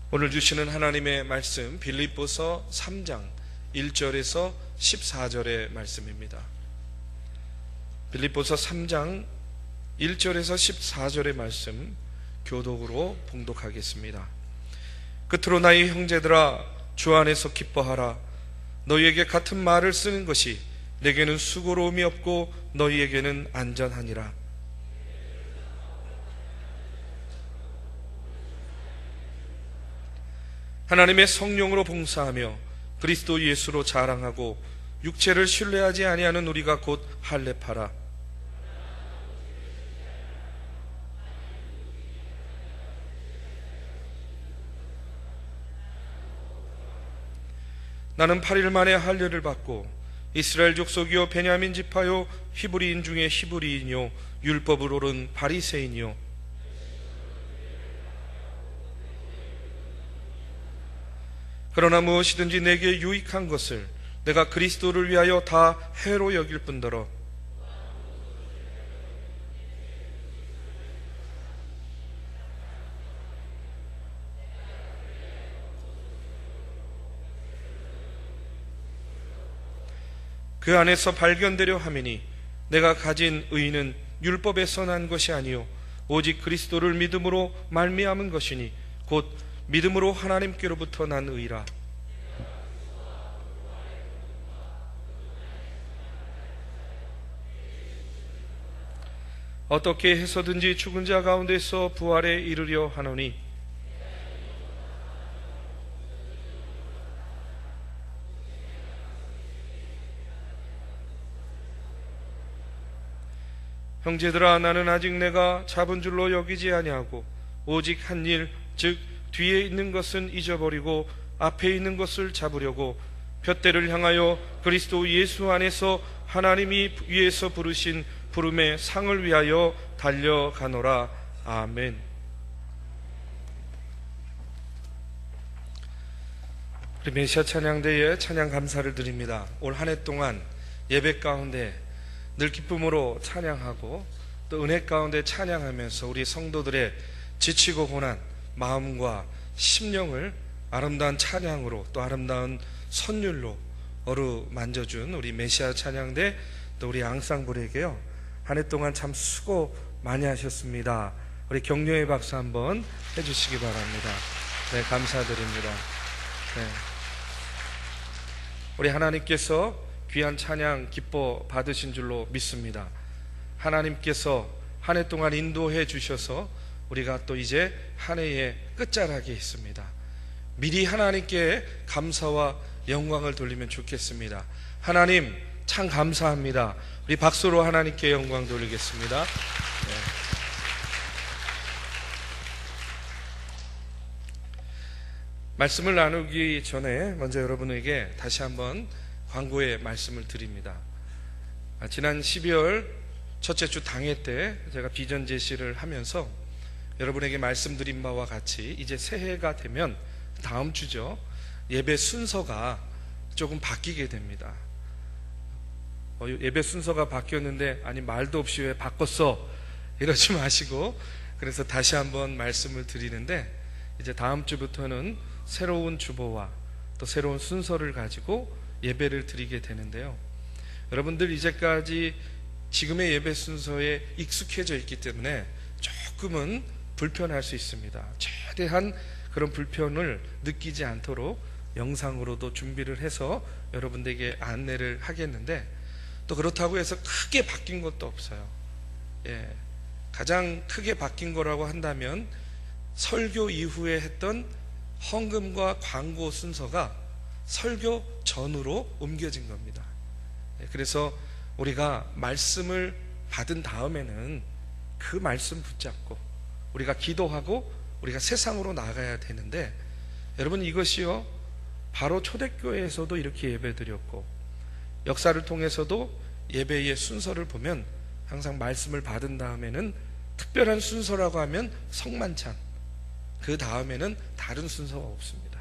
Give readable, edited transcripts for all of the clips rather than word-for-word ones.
오늘 주시는 하나님의 말씀 빌립보서 3장 1절에서 14절의 말씀입니다. 빌립보서 3장 1절에서 14절의 말씀 교독으로 봉독하겠습니다. 끝으로 나의 형제들아, 주 안에서 기뻐하라. 너희에게 같은 말을 쓰는 것이 내게는 수고로움이 없고 너희에게는 안전하니라. 하나님의 성령으로 봉사하며 그리스도 예수로 자랑하고 육체를 신뢰하지 아니하는 우리가 곧 할례파라. 나는 8일 만에 할례를 받고 이스라엘 족속이요 베냐민 지파요 히브리인 중에 히브리인이요 율법을 오른 바리새인이요 그러나 무엇이든지 내게 유익한 것을 내가 그리스도를 위하여 다 해로 여길 뿐더러 그 안에서 발견되려 함이니 내가 가진 의는 율법에서 난 것이 아니요 오직 그리스도를 믿음으로 말미암은 것이니 곧 믿음으로 하나님께로부터 난 의라. 어떻게 해서든지 죽은 자 가운데서 부활에 이르려 하노니 형제들아, 나는 아직 내가 잡은 줄로 여기지 아니하고 오직 한 일, 즉 뒤에 있는 것은 잊어버리고 앞에 있는 것을 잡으려고 푯대를 향하여 그리스도 예수 안에서 하나님이 위에서 부르신 부름의 상을 위하여 달려가노라. 아멘. 우리 메시아 찬양대에 찬양 감사를 드립니다. 올 한 해 동안 예배 가운데 늘 기쁨으로 찬양하고 또 은혜 가운데 찬양하면서 우리 성도들의 지치고 고난 마음과 심령을 아름다운 찬양으로 또 아름다운 선율로 어루만져준 우리 메시아 찬양대 또 우리 앙상블에게요, 한 해 동안 참 수고 많이 하셨습니다. 우리 격려의 박수 한번 해주시기 바랍니다. 네, 감사드립니다. 네. 우리 하나님께서 귀한 찬양 기뻐 받으신 줄로 믿습니다. 하나님께서 한 해 동안 인도해 주셔서 우리가 또 이제 한 해의 끝자락에 있습니다. 미리 하나님께 감사와 영광을 돌리면 좋겠습니다. 하나님 참 감사합니다. 우리 박수로 하나님께 영광 돌리겠습니다. 네. 말씀을 나누기 전에 먼저 여러분에게 다시 한번 광고의 말씀을 드립니다. 지난 12월 첫째 주 당회 때 제가 비전 제시를 하면서 여러분에게 말씀드린 바와 같이 이제 새해가 되면 다음 주죠, 예배 순서가 조금 바뀌게 됩니다. 예배 순서가 바뀌었는데 아니 말도 없이 왜 바꿨어 이러지 마시고, 그래서 다시 한번 말씀을 드리는데 이제 다음 주부터는 새로운 주보와 또 새로운 순서를 가지고 예배를 드리게 되는데요, 여러분들 이제까지 지금의 예배 순서에 익숙해져 있기 때문에 조금은 불편할 수 있습니다. 최대한 그런 불편을 느끼지 않도록 영상으로도 준비를 해서 여러분들에게 안내를 하겠는데, 또 그렇다고 해서 크게 바뀐 것도 없어요. 예, 가장 크게 바뀐 거라고 한다면 설교 이후에 했던 헌금과 광고 순서가 설교 전으로 옮겨진 겁니다. 그래서 우리가 말씀을 받은 다음에는 그 말씀 붙잡고 우리가 기도하고 우리가 세상으로 나가야 되는데, 여러분 이것이요 바로 초대교회에서도 이렇게 예배드렸고 역사를 통해서도 예배의 순서를 보면 항상 말씀을 받은 다음에는 특별한 순서라고 하면 성만찬, 그 다음에는 다른 순서가 없습니다.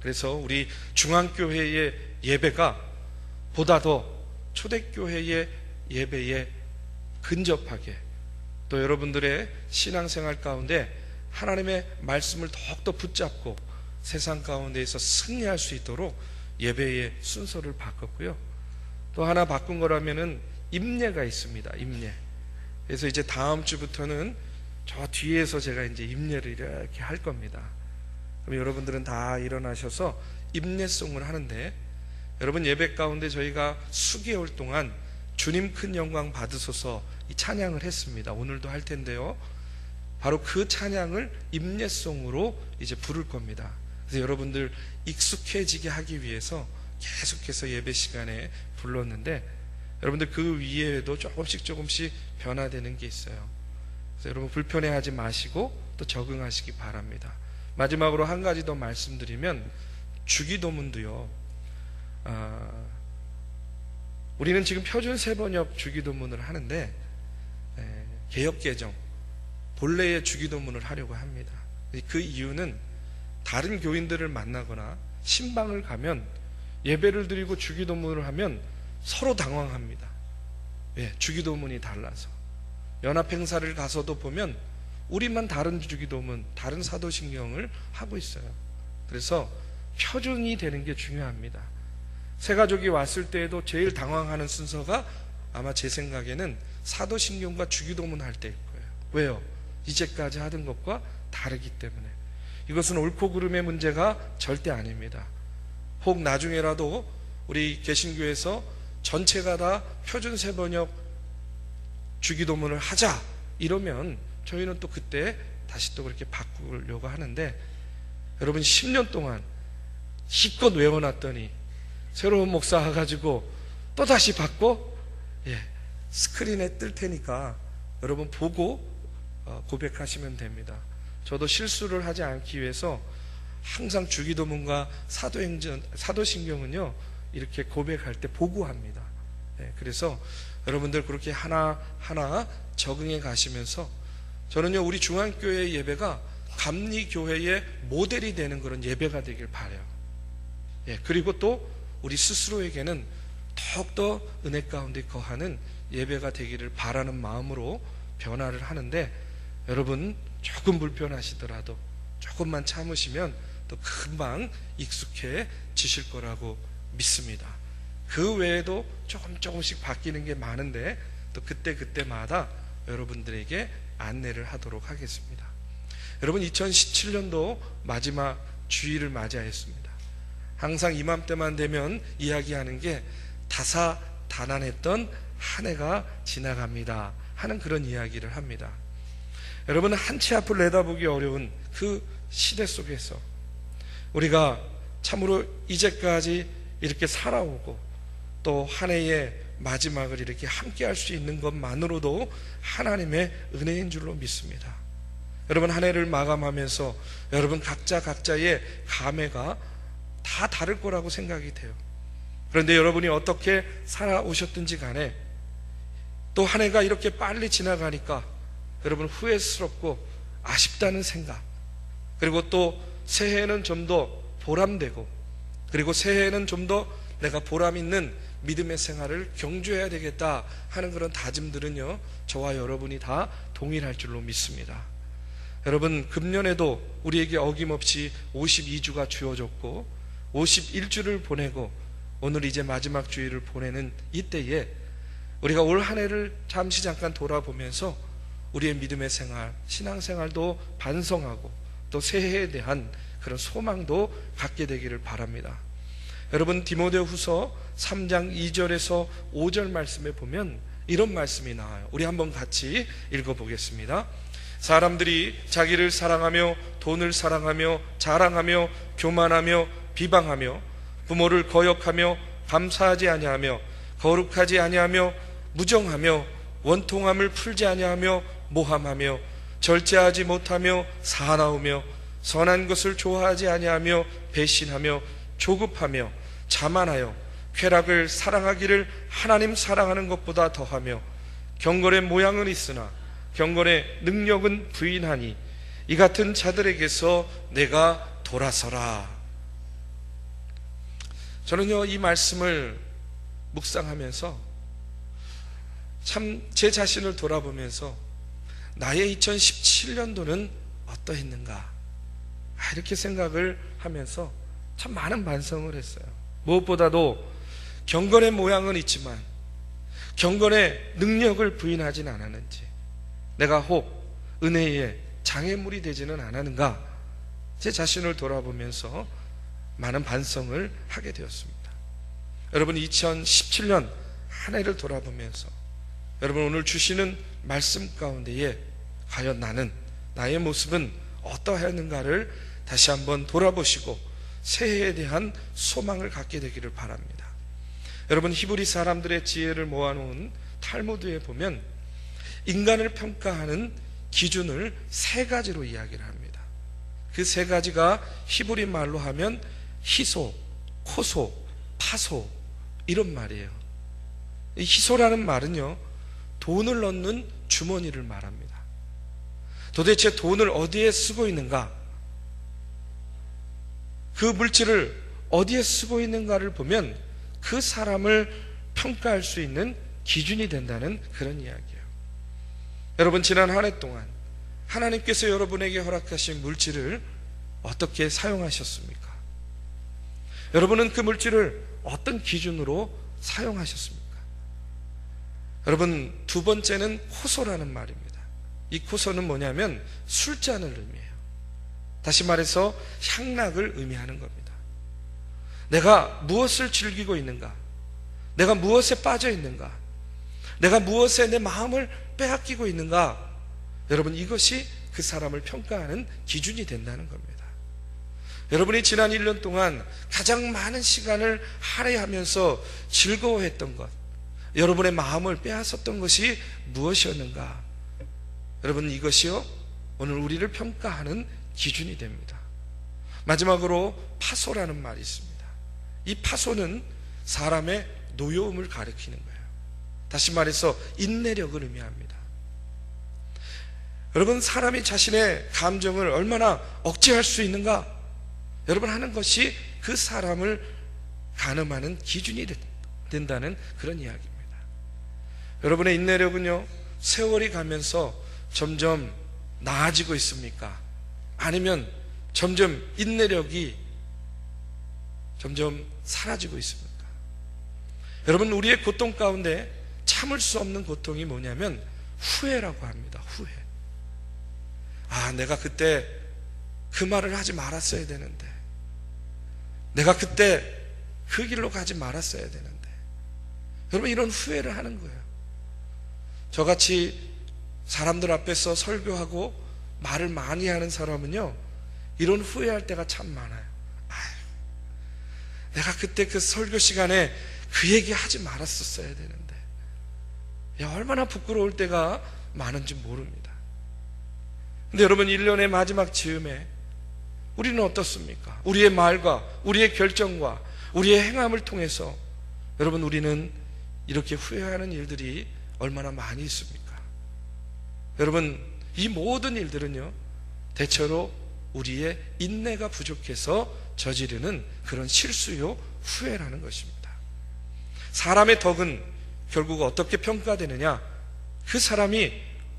그래서 우리 중앙교회의 예배가 보다 더 초대교회의 예배에 근접하게, 또 여러분들의 신앙생활 가운데 하나님의 말씀을 더욱더 붙잡고 세상 가운데에서 승리할 수 있도록 예배의 순서를 바꿨고요. 또 하나 바꾼 거라면은 임례가 있습니다. 임례. 그래서 이제 다음 주부터는 저 뒤에서 제가 이제 임례를 이렇게 할 겁니다. 그럼 여러분들은 다 일어나셔서 임례송을 하는데, 여러분 예배 가운데 저희가 수개월 동안 주님 큰 영광 받으소서 이 찬양을 했습니다. 오늘도 할 텐데요. 바로 그 찬양을 임례송으로 이제 부를 겁니다. 그래서 여러분들 익숙해지게 하기 위해서 계속해서 예배 시간에 불렀는데, 여러분들 그 위에도 조금씩 변화되는 게 있어요. 그래서 여러분 불편해하지 마시고 또 적응하시기 바랍니다. 마지막으로 한 가지 더 말씀드리면, 주기도문도요, 우리는 지금 표준 세번역 주기도문을 하는데 개역개정 본래의 주기도문을 하려고 합니다. 그 이유는 다른 교인들을 만나거나 신방을 가면 예배를 드리고 주기도문을 하면 서로 당황합니다. 주기도문이 달라서. 연합행사를 가서도 보면 우리만 다른 주기도문, 다른 사도신경을 하고 있어요. 그래서 표준이 되는 게 중요합니다. 새가족이 왔을 때에도 제일 당황하는 순서가 아마 제 생각에는 사도신경과 주기도문 할 때일 거예요. 왜요? 이제까지 하던 것과 다르기 때문에. 이것은 옳고 그름의 문제가 절대 아닙니다. 혹 나중에라도 우리 개신교에서 전체가 다 표준 세번역 주기도문을 하자 이러면 저희는 또 그때 다시 또 그렇게 바꾸려고 하는데, 여러분 10년 동안 힘껏 외워놨더니 새로운 목사 와가지고 또 다시 바꿔? 스크린에 뜰 테니까 여러분 보고 고백하시면 됩니다. 저도 실수를 하지 않기 위해서 항상 주기도문과 사도신경은요 이렇게 고백할 때 보고 합니다. 그래서 여러분들 그렇게 하나하나 적응해 가시면서, 저는요 우리 중앙교회 예배가 감리교회의 모델이 되는 그런 예배가 되길 바라요. 그리고 또 우리 스스로에게는 더욱더 은혜 가운데 거하는 예배가 되기를 바라는 마음으로 변화를 하는데, 여러분 조금 불편하시더라도 조금만 참으시면 또 금방 익숙해지실 거라고 믿습니다. 그 외에도 조금씩 바뀌는 게 많은데 또 그때마다 여러분들에게 안내를 하도록 하겠습니다. 여러분 2017년도 마지막 주일을 맞이하였습니다. 항상 이맘때만 되면 이야기하는 게 다사다난했던 한 해가 지나갑니다 하는 그런 이야기를 합니다. 여러분 한 치 앞을 내다보기 어려운 그 시대 속에서 우리가 참으로 이제까지 이렇게 살아오고 또 한 해의 마지막을 이렇게 함께 할 수 있는 것만으로도 하나님의 은혜인 줄로 믿습니다. 여러분 한 해를 마감하면서 여러분 각자의 감회가 다 다를 거라고 생각이 돼요. 그런데 여러분이 어떻게 살아오셨든지 간에 또 한 해가 이렇게 빨리 지나가니까 여러분 후회스럽고 아쉽다는 생각, 그리고 또 새해에는 좀 더 보람되고, 그리고 새해에는 좀 더 내가 보람 있는 믿음의 생활을 경주해야 되겠다 하는 그런 다짐들은요 저와 여러분이 다 동일할 줄로 믿습니다. 여러분 금년에도 우리에게 어김없이 52주가 주어졌고 51주를 보내고 오늘 이제 마지막 주일을 보내는 이때에 우리가 올 한 해를 잠깐 돌아보면서 우리의 믿음의 생활, 신앙생활도 반성하고 또 새해에 대한 그런 소망도 갖게 되기를 바랍니다. 여러분 디모데후서 3장 2절에서 5절 말씀에 보면 이런 말씀이 나와요. 우리 한번 같이 읽어보겠습니다. 사람들이 자기를 사랑하며 돈을 사랑하며 자랑하며 교만하며 비방하며 부모를 거역하며 감사하지 아니하며 거룩하지 아니하며 무정하며 원통함을 풀지 아니하며 모함하며 절제하지 못하며 사나우며 선한 것을 좋아하지 아니하며 배신하며 조급하며 자만하여 쾌락을 사랑하기를 하나님 사랑하는 것보다 더하며 경건의 모양은 있으나 경건의 능력은 부인하니 이 같은 자들에게서 내가 돌아서라. 저는요 이 말씀을 묵상하면서 참 제 자신을 돌아보면서 나의 2017년도는 어떠했는가 이렇게 생각을 하면서 참 많은 반성을 했어요. 무엇보다도 경건의 모양은 있지만 경건의 능력을 부인하진 않았는지, 내가 혹 은혜의 장애물이 되지는 않았는가, 제 자신을 돌아보면서 많은 반성을 하게 되었습니다. 여러분, 2017년 한 해를 돌아보면서 여러분 오늘 주시는 말씀 가운데에 과연 나의 모습은 어떠했는가를 다시 한번 돌아보시고 새해에 대한 소망을 갖게 되기를 바랍니다. 여러분, 히브리 사람들의 지혜를 모아놓은 탈무드에 보면 인간을 평가하는 기준을 세 가지로 이야기를 합니다. 그 세 가지가 히브리 말로 하면 히소, 코소, 파소, 이런 말이에요. 이 히소라는 말은요, 돈을 넣는 주머니를 말합니다. 도대체 돈을 어디에 쓰고 있는가, 그 물질을 어디에 쓰고 있는가를 보면 그 사람을 평가할 수 있는 기준이 된다는 그런 이야기예요. 여러분, 지난 한 해 동안 하나님께서 여러분에게 허락하신 물질을 어떻게 사용하셨습니까? 여러분은 그 물질을 어떤 기준으로 사용하셨습니까? 여러분, 두 번째는 호소라는 말입니다. 이 호소는 뭐냐면 술잔을 의미해요. 다시 말해서 향락을 의미하는 겁니다. 내가 무엇을 즐기고 있는가, 내가 무엇에 빠져 있는가, 내가 무엇에 내 마음을 빼앗기고 있는가, 여러분, 이것이 그 사람을 평가하는 기준이 된다는 겁니다. 여러분이 지난 1년 동안 가장 많은 시간을 할애하면서 즐거워했던 것, 여러분의 마음을 빼앗았던 것이 무엇이었는가? 여러분, 이것이요, 오늘 우리를 평가하는 기준이 됩니다. 마지막으로 파소라는 말이 있습니다. 이 파소는 사람의 노여움을 가리키는 거예요. 다시 말해서 인내력을 의미합니다. 여러분, 사람이 자신의 감정을 얼마나 억제할 수 있는가, 여러분, 하는 것이 그 사람을 가늠하는 기준이 된다는 그런 이야기입니다. 여러분의 인내력은요, 세월이 가면서 점점 나아지고 있습니까? 아니면 점점 인내력이 점점 사라지고 있습니까? 여러분, 우리의 고통 가운데 참을 수 없는 고통이 뭐냐면 후회라고 합니다. 후회. 내가 그때 그 말을 하지 말았어야 되는데, 내가 그때 그 길로 가지 말았어야 되는데, 여러분, 이런 후회를 하는 거예요. 저같이 사람들 앞에서 설교하고 말을 많이 하는 사람은요, 이런 후회할 때가 참 많아요. 내가 그때 그 설교 시간에 그 얘기 하지 말았었어야 되는데, 얼마나 부끄러울 때가 많은지 모릅니다. 근데 여러분, 1년의 마지막 즈음에 우리는 어떻습니까? 우리의 말과 우리의 결정과 우리의 행함을 통해서 여러분, 우리는 이렇게 후회하는 일들이 얼마나 많이 있습니까? 여러분, 이 모든 일들은요, 대체로 우리의 인내가 부족해서 저지르는 그런 실수요, 후회라는 것입니다. 사람의 덕은 결국 어떻게 평가되느냐, 그 사람이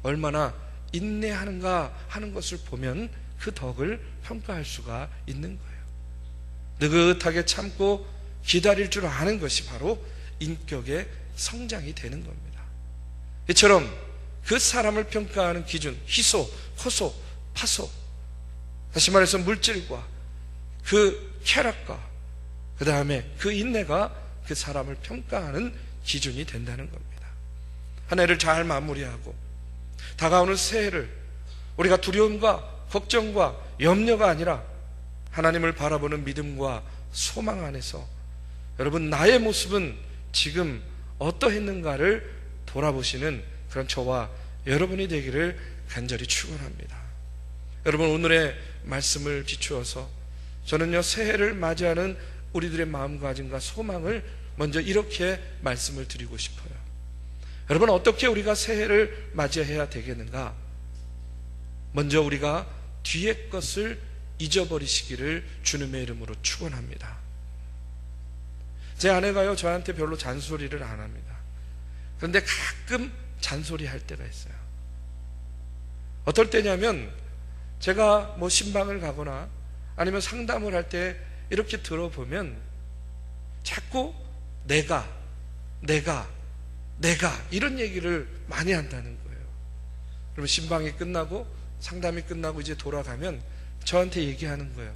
얼마나 인내하는가 하는 것을 보면 그 덕을 평가할 수가 있는 거예요. 느긋하게 참고 기다릴 줄 아는 것이 바로 인격의 성장이 되는 겁니다. 이처럼 그 사람을 평가하는 기준, 희소, 호소, 파소, 다시 말해서 물질과 그 쾌락과 그 다음에 그 인내가 그 사람을 평가하는 기준이 된다는 겁니다. 한 해를 잘 마무리하고 다가오는 새해를 우리가 두려움과 걱정과 염려가 아니라 하나님을 바라보는 믿음과 소망 안에서 여러분, 나의 모습은 지금 어떠했는가를 돌아보시는 그런 저와 여러분이 되기를 간절히 축원합니다. 여러분, 오늘의 말씀을 비추어서 저는요, 새해를 맞이하는 우리들의 마음가짐과 소망을 먼저 이렇게 말씀을 드리고 싶어요. 여러분, 어떻게 우리가 새해를 맞이해야 되겠는가? 먼저 우리가 뒤의 것을 잊어버리시기를 주님의 이름으로 축원합니다. 제 아내가요, 저한테 별로 잔소리를 안 합니다. 그런데 가끔 잔소리 할 때가 있어요. 어떨 때냐면 제가 신방을 가거나 아니면 상담을 할 때 이렇게 들어보면 자꾸 내가 이런 얘기를 많이 한다는 거예요. 그러면 신방이 끝나고 상담이 끝나고 이제 돌아가면 저한테 얘기하는 거예요.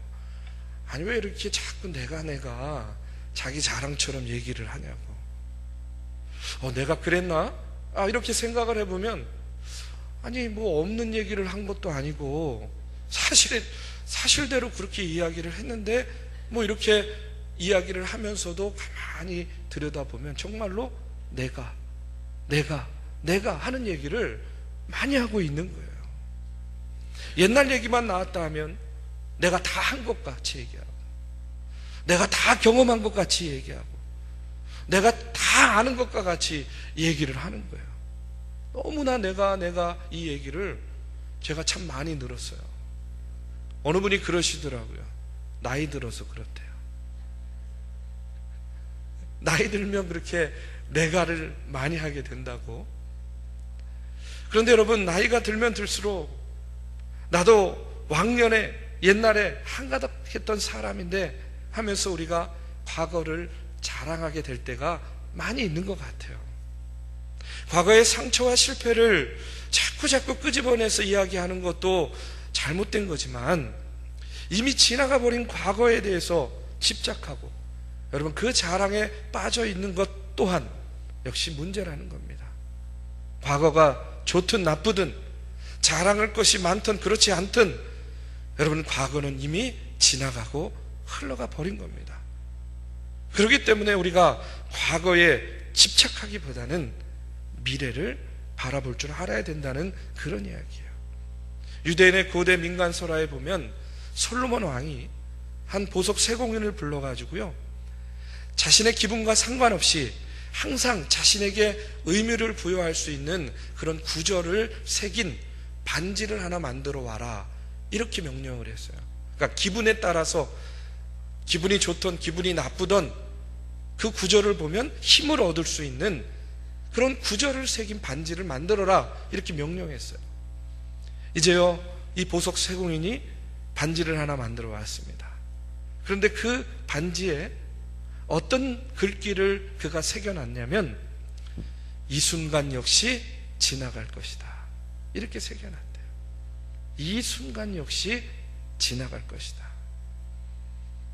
아니 왜 이렇게 자꾸 내가 자기 자랑처럼 얘기를 하냐고. 내가 그랬나? 이렇게 생각을 해보면 아니 뭐 없는 얘기를 한 것도 아니고 사실대로 그렇게 이야기를 했는데 뭐 이렇게 이야기를 하면서도 가만히 들여다보면 정말로 내가 하는 얘기를 많이 하고 있는 거예요. 옛날 얘기만 나왔다 하면 내가 다 한 것 같이 얘기하고, 내가 다 경험한 것 같이 얘기하고, 내가 다 아는 것과 같이 얘기를 하는 거예요. 너무나 내가 이 얘기를 제가 참 많이 늘었어요. 어느 분이 그러시더라고요. 나이 들어서 그렇대요. 나이 들면 그렇게 내가를 많이 하게 된다고. 그런데 여러분, 나이가 들면 들수록 나도 왕년에 옛날에 한가닥 했던 사람인데 하면서 우리가 과거를 자랑하게 될 때가 많이 있는 것 같아요. 과거의 상처와 실패를 자꾸 끄집어내서 이야기하는 것도 잘못된 거지만 이미 지나가 버린 과거에 대해서 집착하고 여러분 그 자랑에 빠져 있는 것 또한 역시 문제라는 겁니다. 과거가 좋든 나쁘든 자랑할 것이 많든 그렇지 않든 여러분 과거는 이미 지나가고 흘러가 버린 겁니다. 그렇기 때문에 우리가 과거에 집착하기보다는 미래를 바라볼 줄 알아야 된다는 그런 이야기예요. 유대인의 고대 민간설화에 보면 솔로몬 왕이 한 보석 세공인을 불러가지고요, 자신의 기분과 상관없이 항상 자신에게 의미를 부여할 수 있는 그런 구절을 새긴 반지를 하나 만들어 와라, 이렇게 명령을 했어요. 그러니까 기분에 따라서 기분이 좋던 기분이 나쁘던 그 구절을 보면 힘을 얻을 수 있는 그런 구절을 새긴 반지를 만들어라, 이렇게 명령했어요. 이제요, 이 보석 세공인이 반지를 하나 만들어 왔습니다. 그런데 그 반지에 어떤 글귀를 그가 새겨놨냐면 이 순간 역시 지나갈 것이다, 이렇게 새겨놨대요. 이 순간 역시 지나갈 것이다.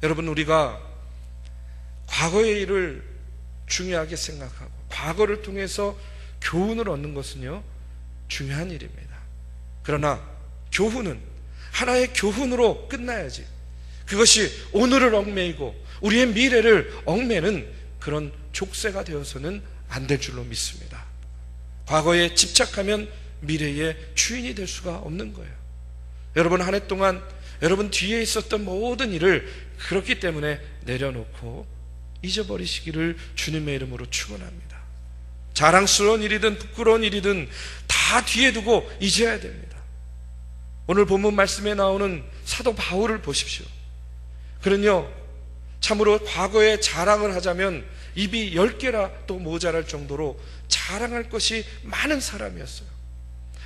여러분, 우리가 과거의 일을 중요하게 생각하고 과거를 통해서 교훈을 얻는 것은요, 중요한 일입니다. 그러나 교훈은 하나의 교훈으로 끝나야지 그것이 오늘을 얽매이고 우리의 미래를 얽매는 그런 족쇄가 되어서는 안 될 줄로 믿습니다. 과거에 집착하면 미래의 주인이 될 수가 없는 거예요. 여러분, 한 해 동안 여러분 뒤에 있었던 모든 일을 그렇기 때문에 내려놓고 잊어버리시기를 주님의 이름으로 축원합니다. 자랑스러운 일이든 부끄러운 일이든 다 뒤에 두고 잊어야 됩니다. 오늘 본문 말씀에 나오는 사도 바울을 보십시오. 그는요, 참으로 과거에 자랑을 하자면 입이 10개라 또 모자랄 정도로 자랑할 것이 많은 사람이었어요.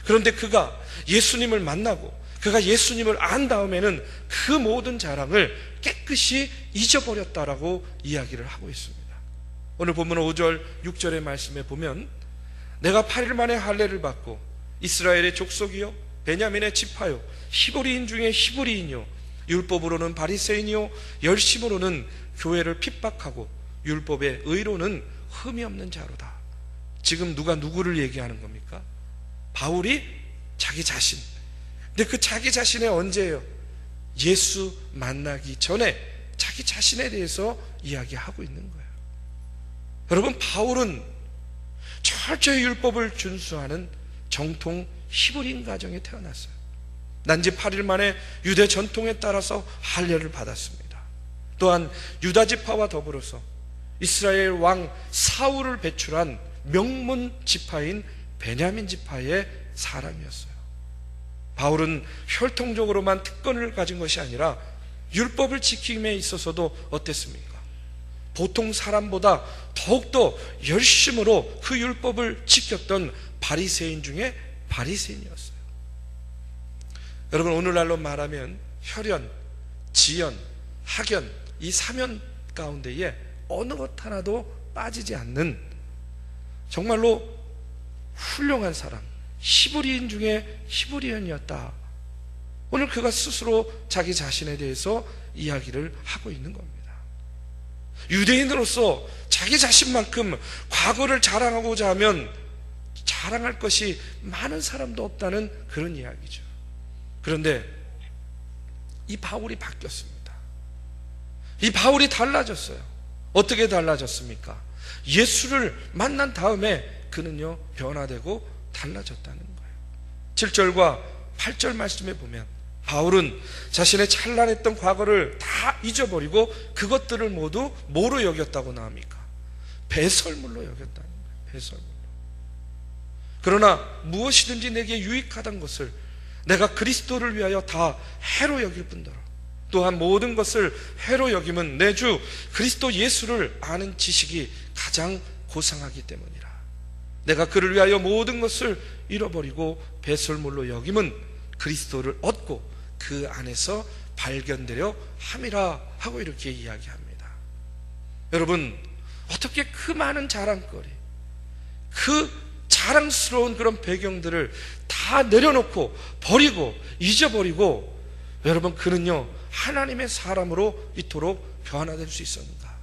그런데 그가 예수님을 만나고 그가 예수님을 안 다음에는 그 모든 자랑을 깨끗이 잊어버렸다라고 이야기를 하고 있습니다. 오늘 본문 5절 6절의 말씀에 보면 내가 8일 만에 할례를 받고 이스라엘의 족속이요 베냐민의 지파요 히브리인 중에 히브리인이요 율법으로는 바리새인이요 열심으로는 교회를 핍박하고 율법의 의로는 흠이 없는 자로다. 지금 누가 누구를 얘기하는 겁니까? 바울이 자기 자신. 근데 그 자기 자신이 언제예요? 예수 만나기 전에 자기 자신에 대해서 이야기하고 있는 거예요. 여러분, 바울은 철저히 율법을 준수하는 정통 히브리인 가정에 태어났어요. 난지 8일 만에 유대 전통에 따라서 할례를 받았습니다. 또한 유다 지파와 더불어서 이스라엘 왕 사울을 배출한 명문 지파인 베냐민 지파의 사람이었어요. 바울은 혈통적으로만 특권을 가진 것이 아니라 율법을 지킴에 있어서도 어땠습니까? 보통 사람보다 더욱더 열심으로 그 율법을 지켰던 바리새인 중에 바리새인이었어요. 여러분, 오늘날로 말하면 혈연, 지연, 학연, 이 사면 가운데에 어느 것 하나도 빠지지 않는 정말로 훌륭한 사람, 히브리인 중에 히브리인이었다. 오늘 그가 스스로 자기 자신에 대해서 이야기를 하고 있는 겁니다. 유대인으로서 자기 자신만큼 과거를 자랑하고자 하면 자랑할 것이 많은 사람도 없다는 그런 이야기죠. 그런데 이 바울이 바뀌었습니다. 이 바울이 달라졌어요. 어떻게 달라졌습니까? 예수를 만난 다음에 그는요 변화되고 달라졌다는 거예요. 7절과 8절 말씀에 보면 바울은 자신의 찬란했던 과거를 다 잊어버리고 그것들을 모두 뭐로 여겼다고 나옵니까? 배설물로 여겼다는 거예요. 배설물로. 그러나 무엇이든지 내게 유익하던 것을 내가 그리스도를 위하여 다 해로 여길 뿐더러 또한 모든 것을 해로 여김은 내 주 그리스도 예수를 아는 지식이 가장 고상하기 때문이라. 내가 그를 위하여 모든 것을 잃어버리고 배설물로 여김은 그리스도를 얻고 그 안에서 발견되려 함이라 하고 이렇게 이야기합니다. 여러분, 어떻게 그 많은 자랑거리, 그 자랑스러운 그런 배경들을 다 내려놓고 버리고 잊어버리고 여러분 그는요 하나님의 사람으로 이토록 변화될 수 있었는가?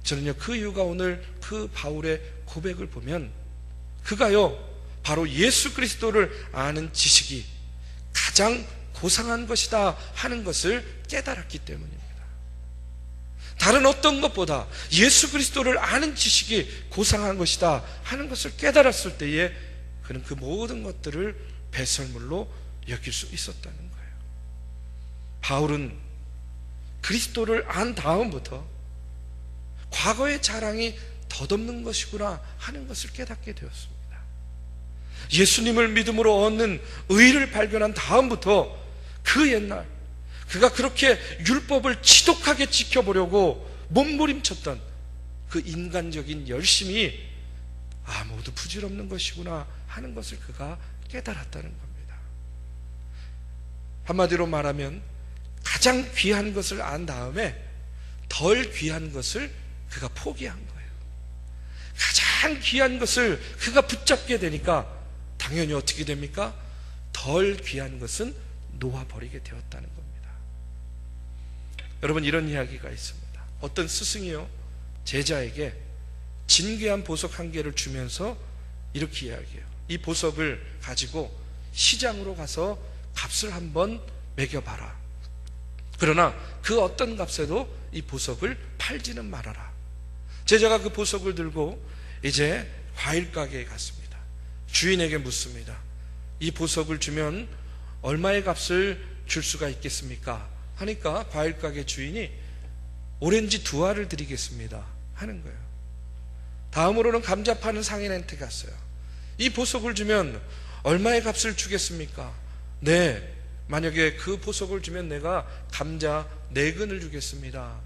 저는요 그 이유가 오늘 그 바울의 고백을 보면 그가요 바로 예수 그리스도를 아는 지식이 가장 고상한 것이다 하는 것을 깨달았기 때문입니다. 다른 어떤 것보다 예수 그리스도를 아는 지식이 고상한 것이다 하는 것을 깨달았을 때에 그는 그 모든 것들을 배설물로 여길 수 있었다는 거예요. 바울은 그리스도를 안 다음부터 과거의 자랑이 덧없는 것이구나 하는 것을 깨닫게 되었습니다. 예수님을 믿음으로 얻는 의를 발견한 다음부터 그 옛날 그가 그렇게 율법을 지독하게 지켜보려고 몸부림쳤던 그 인간적인 열심이 모두 부질없는 것이구나 하는 것을 그가 깨달았다는 겁니다. 한마디로 말하면 가장 귀한 것을 안 다음에 덜 귀한 것을 그가 포기한 거예요. 가장 귀한 것을 그가 붙잡게 되니까 당연히 어떻게 됩니까? 덜 귀한 것은 놓아버리게 되었다는 겁니다. 여러분, 이런 이야기가 있습니다. 어떤 스승이요 제자에게 진귀한 보석 한 개를 주면서 이렇게 이야기해요. 이 보석을 가지고 시장으로 가서 값을 한번 매겨봐라. 그러나 그 어떤 값에도 이 보석을 팔지는 말아라. 제자가 그 보석을 들고 이제 과일 가게에 갔습니다. 주인에게 묻습니다. 이 보석을 주면 얼마의 값을 줄 수가 있겠습니까? 하니까 과일 가게 주인이 오렌지 2알을 드리겠습니다 하는 거예요. 다음으로는 감자 파는 상인한테 갔어요. 이 보석을 주면 얼마의 값을 주겠습니까? 네, 만약에 그 보석을 주면 내가 감자 4근을 주겠습니다.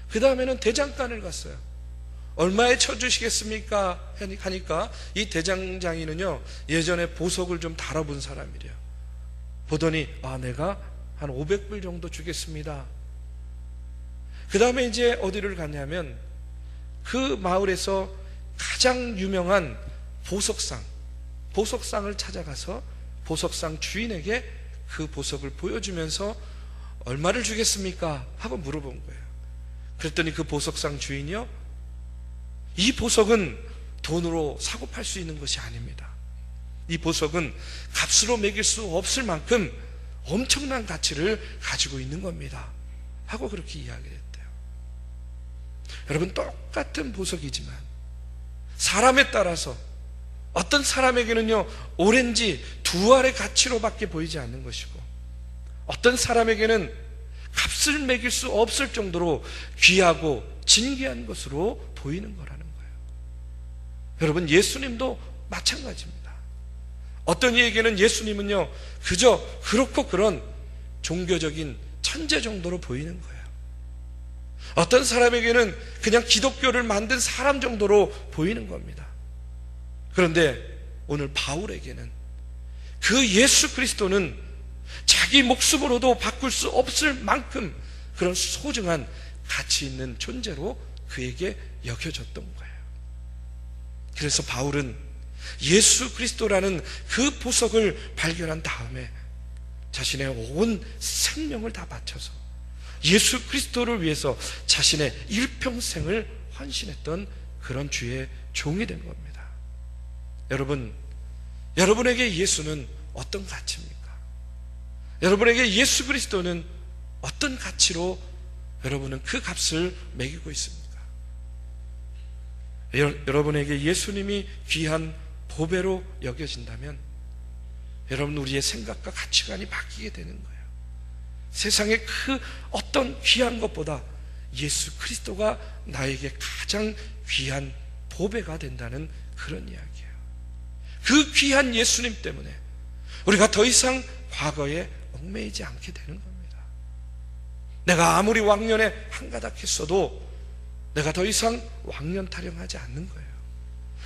그 다음에는 대장간을 갔어요. 얼마에 쳐주시겠습니까? 하니까 이 대장장이는요 예전에 보석을 좀 다뤄본 사람이래요. 보더니 내가 한 500불 정도 주겠습니다. 그 다음에 이제 어디를 갔냐면 그 마을에서 가장 유명한 보석상을 찾아가서 보석상 주인에게 그 보석을 보여주면서 얼마를 주겠습니까? 하고 물어본 거예요. 그랬더니 그 보석상 주인이요, 이 보석은 돈으로 사고 팔 수 있는 것이 아닙니다. 이 보석은 값으로 매길 수 없을 만큼 엄청난 가치를 가지고 있는 겁니다 하고 그렇게 이야기했대요. 여러분, 똑같은 보석이지만 사람에 따라서 어떤 사람에게는요 오렌지 2알의 가치로밖에 보이지 않는 것이고 어떤 사람에게는 값을 매길 수 없을 정도로 귀하고 진귀한 것으로 보이는 거라는 거예요. 여러분, 예수님도 마찬가지입니다. 어떤 이에게는 예수님은요 그저 그렇고 그런 종교적인 천재 정도로 보이는 거예요. 어떤 사람에게는 그냥 기독교를 만든 사람 정도로 보이는 겁니다. 그런데 오늘 바울에게는 그 예수 그리스도는 자기 목숨으로도 바꿀 수 없을 만큼 그런 소중한 가치 있는 존재로 그에게 여겨졌던 거예요. 그래서 바울은 예수 그리스도라는 그 보석을 발견한 다음에 자신의 온 생명을 다 바쳐서 예수 그리스도를 위해서 자신의 일평생을 헌신했던 그런 주의 종이 된 겁니다. 여러분, 여러분에게 예수는 어떤 가치입니까? 여러분에게 예수 그리스도는 어떤 가치로 여러분은 그 값을 매기고 있습니까? 여러분에게 예수님이 귀한 보배로 여겨진다면 여러분, 우리의 생각과 가치관이 바뀌게 되는 거예요. 세상에 그 어떤 귀한 것보다 예수 그리스도가 나에게 가장 귀한 보배가 된다는 그런 이야기예요. 그 귀한 예수님 때문에 우리가 더 이상 과거에 얽매이지 않게 되는 겁니다. 내가 아무리 왕년에 한가닥했어도 내가 더 이상 왕년 타령하지 않는 거예요.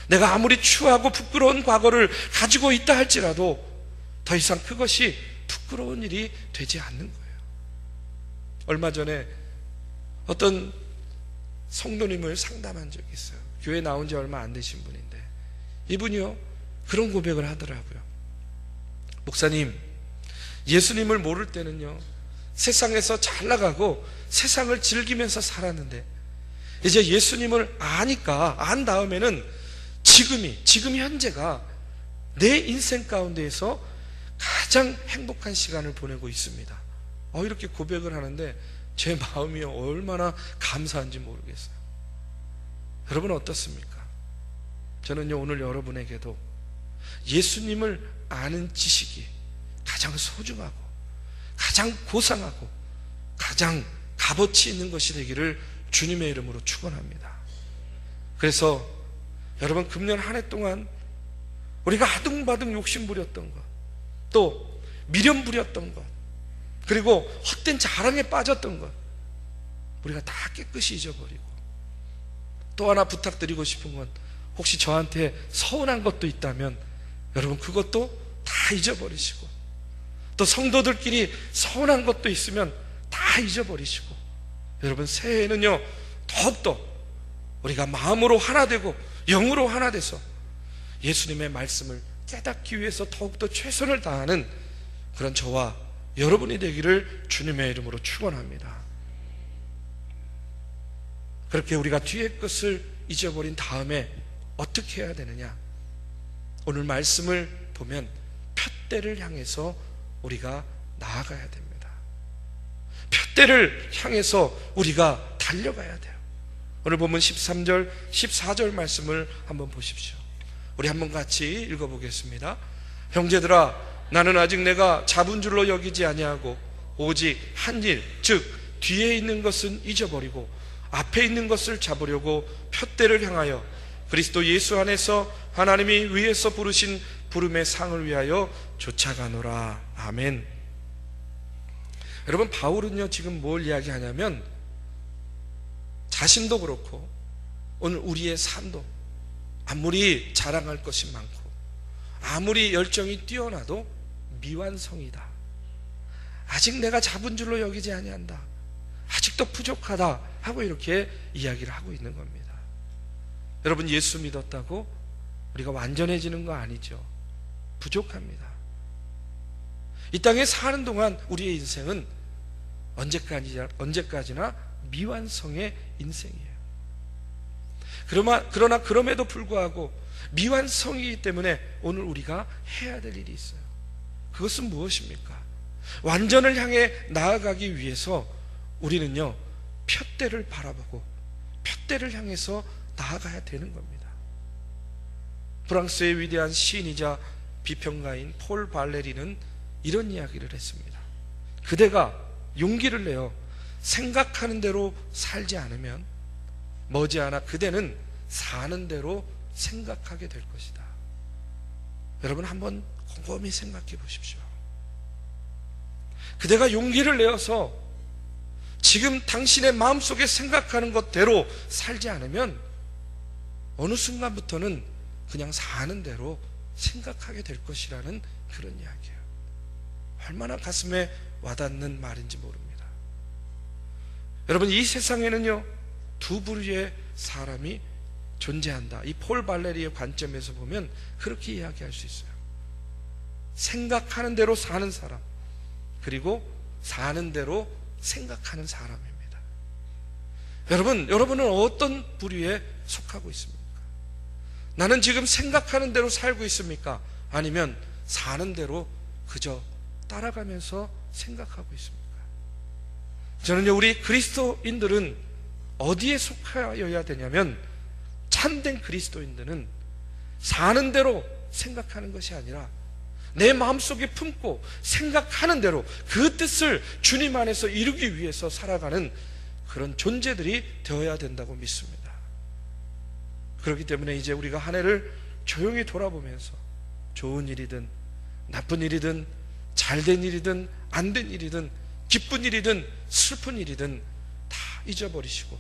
내가 아무리 추하고 부끄러운 과거를 가지고 있다 할지라도 더 이상 그것이 부끄러운 일이 되지 않는 거예요. 얼마 전에 어떤 성도님을 상담한 적이 있어요. 교회 나온 지 얼마 안 되신 분인데 이분이요, 그런 고백을 하더라고요. 목사님, 예수님을 모를 때는요 세상에서 잘 나가고 세상을 즐기면서 살았는데 이제 예수님을 아니까 안 다음에는 지금 현재가 내 인생 가운데에서 가장 행복한 시간을 보내고 있습니다. 이렇게 고백을 하는데 제 마음이 얼마나 감사한지 모르겠어요. 여러분 어떻습니까? 저는요, 오늘 여러분에게도 예수님을 아는 지식이 가장 소중하고 가장 고상하고 가장 값어치 있는 것이 되기를 주님의 이름으로 축원합니다. 그래서 여러분, 금년 한 해 동안 우리가 아둥바둥 욕심부렸던 것, 또 미련 부렸던 것, 그리고 헛된 자랑에 빠졌던 것, 우리가 다 깨끗이 잊어버리고, 또 하나 부탁드리고 싶은 건, 혹시 저한테 서운한 것도 있다면 여러분 그것도 다 잊어버리시고, 또 성도들끼리 서운한 것도 있으면 다 잊어버리시고, 여러분 새해에는요 더욱더 우리가 마음으로 하나 되고 영으로 하나 돼서 예수님의 말씀을 깨닫기 위해서 더욱더 최선을 다하는 그런 저와 여러분이 되기를 주님의 이름으로 축원합니다. 그렇게 우리가 뒤의 것을 잊어버린 다음에 어떻게 해야 되느냐? 오늘 말씀을 보면 푯대를 향해서 우리가 나아가야 됩니다. 푯대를 향해서 우리가 달려가야 돼요. 오늘 보면 13절, 14절 말씀을 한번 보십시오. 우리 한번 같이 읽어보겠습니다. 형제들아, 나는 아직 내가 잡은 줄로 여기지 아니하고 오직 한 일, 즉 뒤에 있는 것은 잊어버리고 앞에 있는 것을 잡으려고 푯대를 향하여 그리스도 예수 안에서 하나님이 위에서 부르신 부름의 상을 위하여 쫓아가노라. 아멘. 여러분, 바울은요 지금 뭘 이야기하냐면 자신도 그렇고 오늘 우리의 삶도 아무리 자랑할 것이 많고 아무리 열정이 뛰어나도 미완성이다. 아직 내가 잡은 줄로 여기지 아니한다. 아직도 부족하다 하고 이렇게 이야기를 하고 있는 겁니다. 여러분, 예수 믿었다고 우리가 완전해지는 거 아니죠. 부족합니다. 이 땅에 사는 동안 우리의 인생은 언제까지나 미완성의 인생이에요. 그러나 그럼에도 불구하고 미완성이기 때문에 오늘 우리가 해야 될 일이 있어요. 그것은 무엇입니까? 완전을 향해 나아가기 위해서 우리는요 푯대를 바라보고 푯대를 향해서 나아가야 되는 겁니다. 프랑스의 위대한 시인이자 비평가인 폴 발레리는 이런 이야기를 했습니다. 그대가 용기를 내어 생각하는 대로 살지 않으면 머지않아 그대는 사는 대로 생각하게 될 것이다. 여러분 한번 곰곰이 생각해 보십시오. 그대가 용기를 내어서 지금 당신의 마음속에 생각하는 것대로 살지 않으면 어느 순간부터는 그냥 사는 대로 생각하게 될 것이라는 그런 이야기예요. 얼마나 가슴에 와닿는 말인지 모릅니다. 여러분, 이 세상에는요, 두 부류의 사람이 존재한다. 이 폴 발레리의 관점에서 보면 그렇게 이야기할 수 있어요. 생각하는 대로 사는 사람, 그리고 사는 대로 생각하는 사람입니다. 여러분은 어떤 부류에 속하고 있습니까? 나는 지금 생각하는 대로 살고 있습니까? 아니면 사는 대로 그저 따라가면서 생각하고 있습니까? 저는요, 우리 그리스도인들은 어디에 속하여야 되냐면, 참된 그리스도인들은 사는 대로 생각하는 것이 아니라 내 마음속에 품고 생각하는 대로 그 뜻을 주님 안에서 이루기 위해서 살아가는 그런 존재들이 되어야 된다고 믿습니다. 그렇기 때문에 이제 우리가 한 해를 조용히 돌아보면서 좋은 일이든 나쁜 일이든 잘된 일이든 안된 일이든 기쁜 일이든 슬픈 일이든 다 잊어버리시고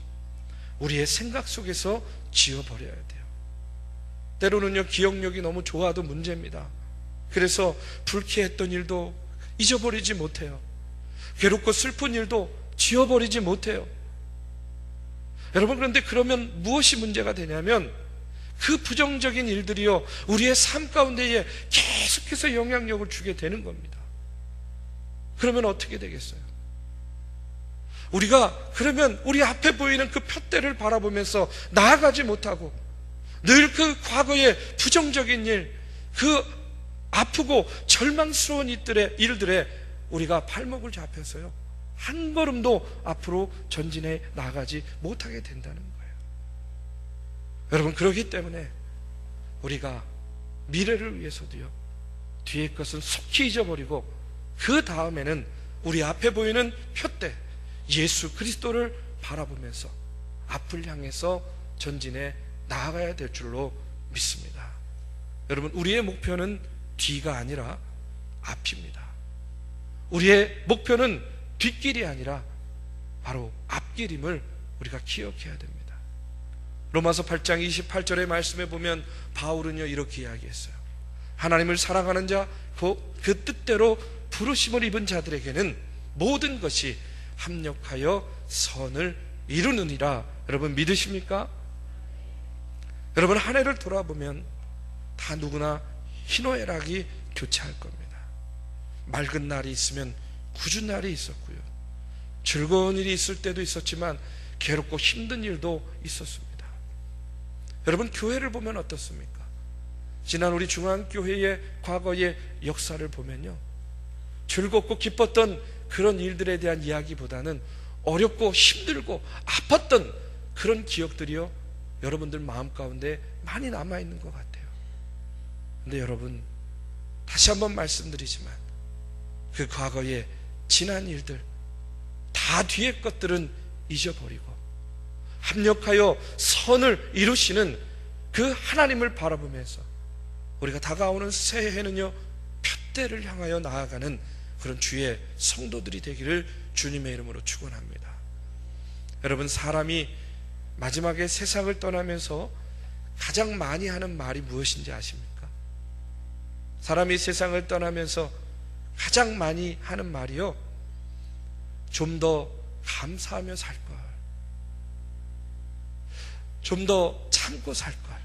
우리의 생각 속에서 지워버려야 돼요. 때로는요, 기억력이 너무 좋아도 문제입니다. 그래서 불쾌했던 일도 잊어버리지 못해요. 괴롭고 슬픈 일도 지워버리지 못해요. 여러분, 그런데 그러면 무엇이 문제가 되냐면, 그 부정적인 일들이요, 우리의 삶 가운데에 계속해서 영향력을 주게 되는 겁니다. 그러면 어떻게 되겠어요? 우리가 그러면 우리 앞에 보이는 그 푯대를 바라보면서 나아가지 못하고 늘 그 과거의 부정적인 일, 그 아프고 절망스러운 일들에 우리가 발목을 잡혀서요, 한 걸음도 앞으로 전진해 나가지 못하게 된다는 거예요. 여러분, 그렇기 때문에 우리가 미래를 위해서도요, 뒤의 것은 속히 잊어버리고 그 다음에는 우리 앞에 보이는 푯대 예수 그리스도를 바라보면서 앞을 향해서 전진해 나아가야 될 줄로 믿습니다. 여러분, 우리의 목표는 뒤가 아니라 앞입니다. 우리의 목표는 뒷길이 아니라 바로 앞길임을 우리가 기억해야 됩니다. 로마서 8장 28절의 말씀에 보면 바울은요, 이렇게 이야기했어요. 하나님을 사랑하는 자, 그 뜻대로 부르심을 입은 자들에게는 모든 것이 합력하여 선을 이루느니라. 여러분, 믿으십니까? 여러분, 한 해를 돌아보면 다 누구나 희노애락이 교차할 겁니다. 맑은 날이 있으면 궂은 날이 있었고요, 즐거운 일이 있을 때도 있었지만 괴롭고 힘든 일도 있었습니다. 여러분, 교회를 보면 어떻습니까? 지난 우리 중앙교회의 과거의 역사를 보면요, 즐겁고 기뻤던 그런 일들에 대한 이야기보다는 어렵고 힘들고 아팠던 그런 기억들이요, 여러분들 마음 가운데 많이 남아있는 것 같아요. 근데 여러분, 다시 한번 말씀드리지만 그 과거의 지난 일들, 다 뒤의 것들은 잊어버리고 합력하여 선을 이루시는 그 하나님을 바라보면서 우리가 다가오는 새해에는요, 푯대를 향하여 나아가는 그런 주의 성도들이 되기를 주님의 이름으로 축원합니다. 여러분, 사람이 마지막에 세상을 떠나면서 가장 많이 하는 말이 무엇인지 아십니까? 사람이 세상을 떠나면서 가장 많이 하는 말이요, 좀 더 감사하며 살 걸, 좀 더 참고 살 걸,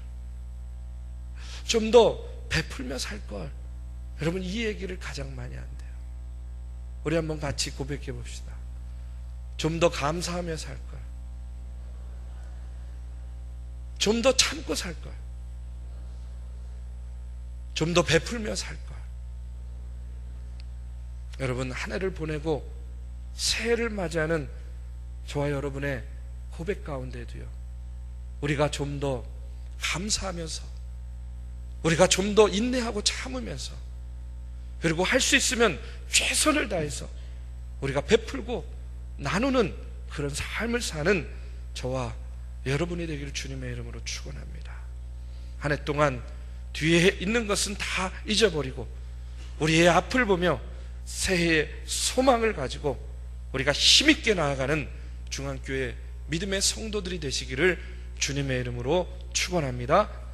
좀 더 베풀며 살 걸. 여러분, 이 얘기를 가장 많이 한대요. 우리 한번 같이 고백해 봅시다. 좀 더 감사하며 살 걸, 좀 더 참고 살 걸, 좀 더 베풀며 살 걸. 여러분, 한 해를 보내고 새해를 맞이하는 저와 여러분의 고백 가운데도요, 우리가 좀 더 감사하면서, 우리가 좀 더 인내하고 참으면서, 그리고 할 수 있으면 최선을 다해서 우리가 베풀고 나누는 그런 삶을 사는 저와 여러분이 되기를 주님의 이름으로 축원합니다. 한 해 동안 뒤에 있는 것은 다 잊어버리고 우리의 앞을 보며 새해의 소망을 가지고 우리가 힘있게 나아가는 중앙교회 믿음의 성도들이 되시기를 주님의 이름으로 축원합니다.